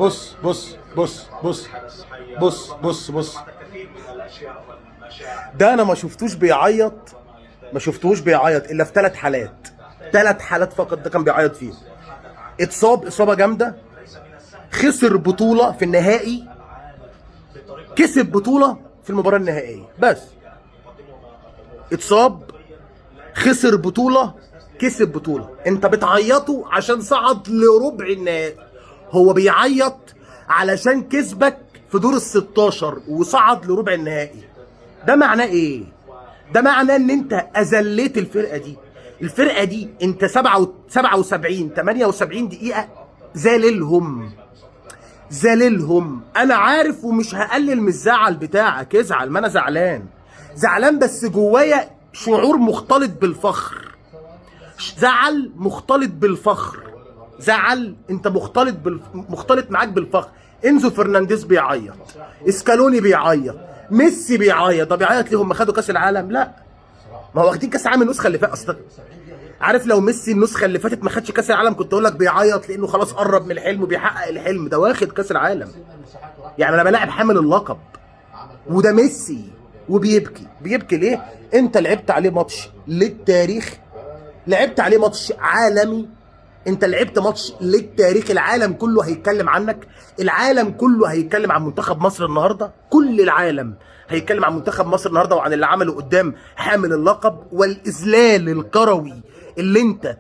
بص بص بص بص بص بص بص. ده انا ما شفتوش بيعيط، ما شفتوش بيعيط الا في 3 حالات، 3 حالات فقط ده كان بيعيط فيهم. اتصاب اصابه جامده، خسر بطوله في النهائي، كسب بطوله في المباراه النهائيه. بس اتصاب، خسر بطوله، كسب بطوله. انت بتعيطه عشان صعد لربع النهائي، هو بيعيط علشان كسبك في دور ال 16 وصعد لربع النهائي. ده معناه ايه؟ ده معناه ان انت اذليت الفرقه دي. الفرقه دي انت 77 78 دقيقه ذاللهم، ذاللهم. انا عارف ومش هقلل من الزعل بتاعك، ازعل، ما انا زعلان، زعلان بس جوايا شعور مختلط بالفخر. زعل مختلط بالفخر، زعل انت مختلط معاك بالفخر. انزو فرنانديز بيعيط، اسكالوني بيعيط، ميسي بيعيط. طب بيعيط ليه؟ هم خدوا كاس العالم؟ لا، ما هو واخدين كاس العالم النسخه اللي فاتت اصلا. عارف لو ميسي النسخه اللي فاتت ما خدش كاس العالم كنت اقول لك بيعيط لانه خلاص قرب من الحلم وبيحقق الحلم. ده واخد كاس العالم، يعني انا بلاعب حامل اللقب وده ميسي وبيبكي. بيبكي ليه؟ انت لعبت عليه ماتش للتاريخ، لعبت عليه ماتش عالمي، انت لعبت ماتش للتاريخ. العالم كله هيتكلم عنك، العالم كله هيتكلم عن منتخب مصر النهارده، كل العالم هيتكلم عن منتخب مصر النهارده وعن اللي عمله قدام حامل اللقب والاذلال الكروي اللي انت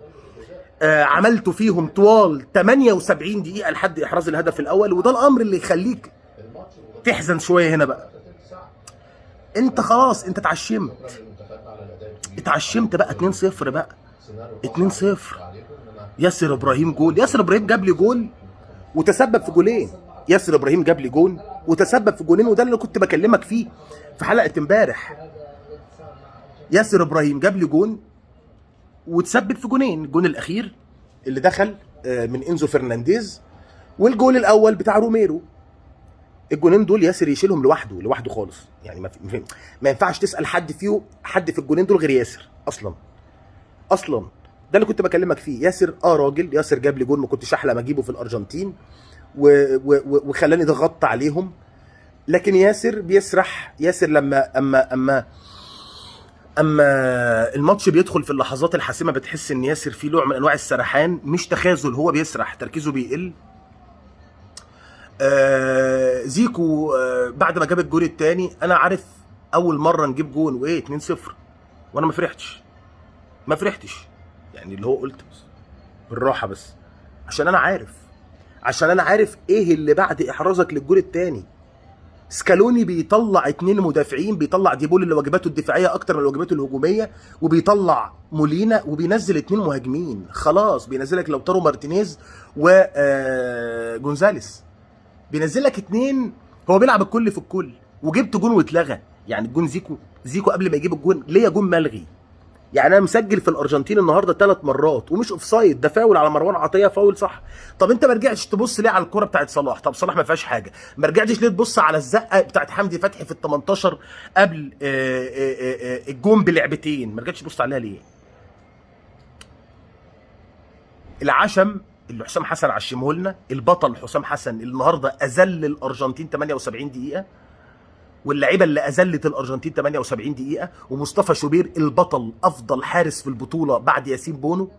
عملته فيهم طوال 78 دقيقه لحد احراز الهدف الاول. وده الامر اللي يخليك تحزن شويه هنا بقى. انت خلاص، انت اتعشمت، اتعشمت بقى. 2-0 بقى، 2-0. ياسر ابراهيم جول، ياسر ابراهيم جاب لي جول وتسبب في جولين. ياسر ابراهيم جاب لي جول وتسبب في جولين، وده اللي كنت بكلمك فيه في حلقه امبارح. ياسر ابراهيم جاب لي جول وتسبب في جولين. الجول الاخير اللي دخل من انزو فرنانديز، والجول الاول بتاع روميرو. الجولين دول ياسر يشيلهم لوحده، لوحده خالص. يعني ما ينفعش تسال حد فيه، حد في الجولين دول غير ياسر اصلا. اصلا ده اللي كنت بكلمك فيه. ياسر راجل، ياسر جاب لي جول ما كنتش احلم اجيبه في الارجنتين وخلاني ضغطت عليهم. لكن ياسر بيسرح. ياسر لما اما الماتش بيدخل في اللحظات الحاسمه بتحس ان ياسر في نوع من انواع السرحان، مش تخاذل، هو بيسرح، تركيزه بيقل. زيكو بعد ما جاب الجول الثاني، انا عارف اول مره نجيب جول وايه 2-0 وانا ما فرحتش، ما فرحتش. يعني اللي هو قلت بس بالراحه، بس عشان انا عارف، عشان انا عارف ايه اللي بعد احرازك للجول الثاني. سكالوني بيطلع 2 مدافعين، بيطلع ديبول اللي واجباته الدفاعيه اكتر من واجباته الهجوميه، وبيطلع مولينا، وبينزل 2 مهاجمين. خلاص بينزلك لوتارو مارتينيز وجونزاليس، بينزلك 2. هو بيلعب الكل في الكل، وجبت جون واتلغى. يعني الجون زيكو قبل ما يجيب الجون ليا جون ملغي. يعني انا مسجل في الارجنتين النهارده 3 مرات ومش اوف سايد، ده فاول على مروان عطيه، فاول صح. طب انت ما رجعتش تبص ليه على الكره بتاعت صلاح؟ طب صلاح ما فيهاش حاجه. ما رجعتش ليه تبص على الزقه بتاعت حمدي فتحي في ال 18 قبل الجون بلعبتين؟ ما رجعتش تبص عليها ليه؟ العشم اللي حسام حسن عشمه لنا، البطل حسام حسن النهارده اذل الارجنتين 78 دقيقه، واللعيبه اللي اذلت الارجنتين 78 دقيقه. ومصطفى شوبير البطل، افضل حارس في البطوله بعد ياسين بونو،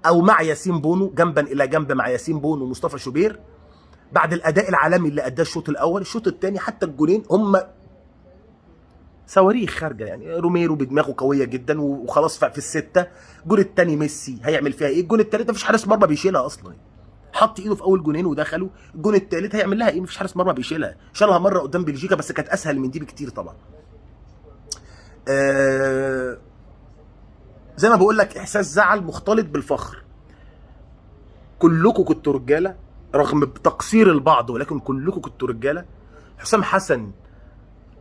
او مع ياسين بونو، جنبا الى جنب مع ياسين بونو ومصطفى شوبير. بعد الاداء العالمي اللي اداه الشوط الاول، الشوط الثاني حتى الجولين هم صواريخ خارجه. يعني روميرو بدماغه قويه جدا وخلاص في السته. الجول الثاني ميسي هيعمل فيها ايه؟ الجول الثالث مفيش حارس مرمى بيشيلها اصلا، حط ايده في اول جونين ودخلوا. الجون الثالث هيعمل لها ايه؟ مفيش حارس مرمى بيشيلها. شالها مره قدام بلجيكا بس كانت اسهل من دي بكتير طبعا. زي ما بقول لك، احساس زعل مختلط بالفخر. كلكم كنتوا رجاله رغم تقصير البعض، ولكن كلكم كنتوا رجاله. حسام حسن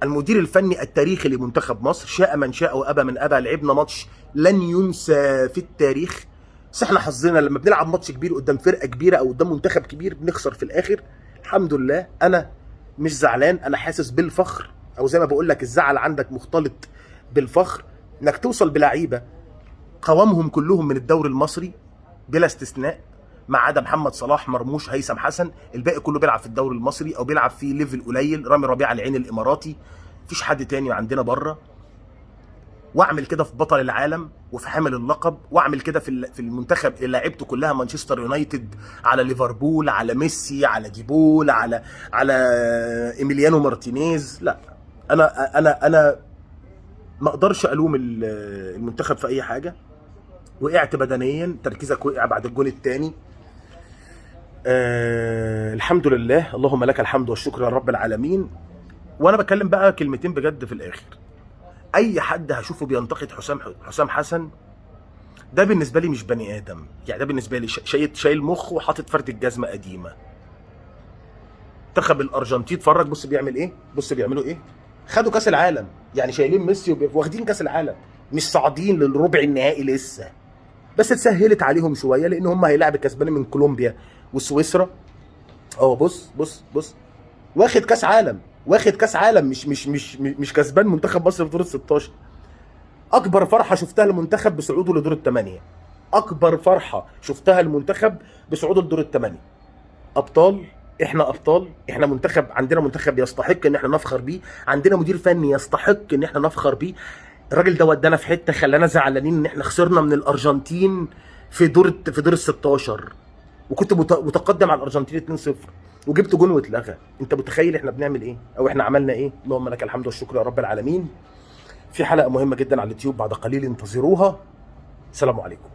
المدير الفني التاريخي لمنتخب مصر، شاء من شاء وابى من ابى. لعبنا ماتش لن ينسى في التاريخ. بس احنا حظنا لما بنلعب ماتش كبير قدام فرقه كبيره او قدام منتخب كبير بنخسر في الاخر. الحمد لله انا مش زعلان، انا حاسس بالفخر، او زي ما بقول لك الزعل عندك مختلط بالفخر. انك توصل بلعيبه قوامهم كلهم من الدوري المصري بلا استثناء، ما عدا محمد صلاح، مرموش، هيثم حسن، الباقي كله بيلعب في الدوري المصري او بيلعب في ليفل قليل. رامي ربيعه العين الاماراتي، مفيش حد تاني عندنا بره. واعمل كده في بطل العالم وفي حامل اللقب، واعمل كده في المنتخب اللي لعبته كلها مانشستر يونايتد، على ليفربول، على ميسي، على ديبول، على ايميليانو مارتينيز. لا، انا ما اقدرش الوم المنتخب في اي حاجه. وقعت بدنيا، تركيزك وقع بعد الجون الثاني. الحمد لله، اللهم لك الحمد والشكر يا رب العالمين. وانا بتكلم بقى كلمتين بجد في الاخر. اي حد هشوفه بينتقد حسام حسن، ده بالنسبه لي مش بني ادم. يعني ده بالنسبه لي شايل مخه وحاطط فرد الجزمه قديمه. منتخب الارجنتين اتفرج، بص بيعمل ايه، بص بيعملوا ايه. خدوا كاس العالم، يعني شايلين ميسي واخدين كاس العالم، مش صاعدين للربع النهائي لسه. بس اتسهلت عليهم شويه لان هم هيلاعب الكسبان من كولومبيا وسويسرا. بص بص بص، واخد كاس عالم، واخد كاس عالم، مش كسبان منتخب مصر في دور ال 16. اكبر فرحه شفتها المنتخب بصعوده لدور الثمانيه. اكبر فرحه شفتها المنتخب بصعوده لدور الثمانيه. ابطال، احنا ابطال، احنا منتخب، عندنا منتخب يستحق ان احنا نفخر بيه، عندنا مدير فني يستحق ان احنا نفخر بيه. الراجل ده ودانا في حته خلانا زعلانين ان احنا خسرنا من الارجنتين في دور ال 16، وكنت متقدم على الارجنتين 2-0 وجبت جون واتلغى. انت متخيل احنا بنعمل ايه او احنا عملنا ايه؟ اللهم لك الحمد والشكر يا رب العالمين. في حلقه مهمه جدا على اليوتيوب بعد قليل، انتظروها. السلام عليكم.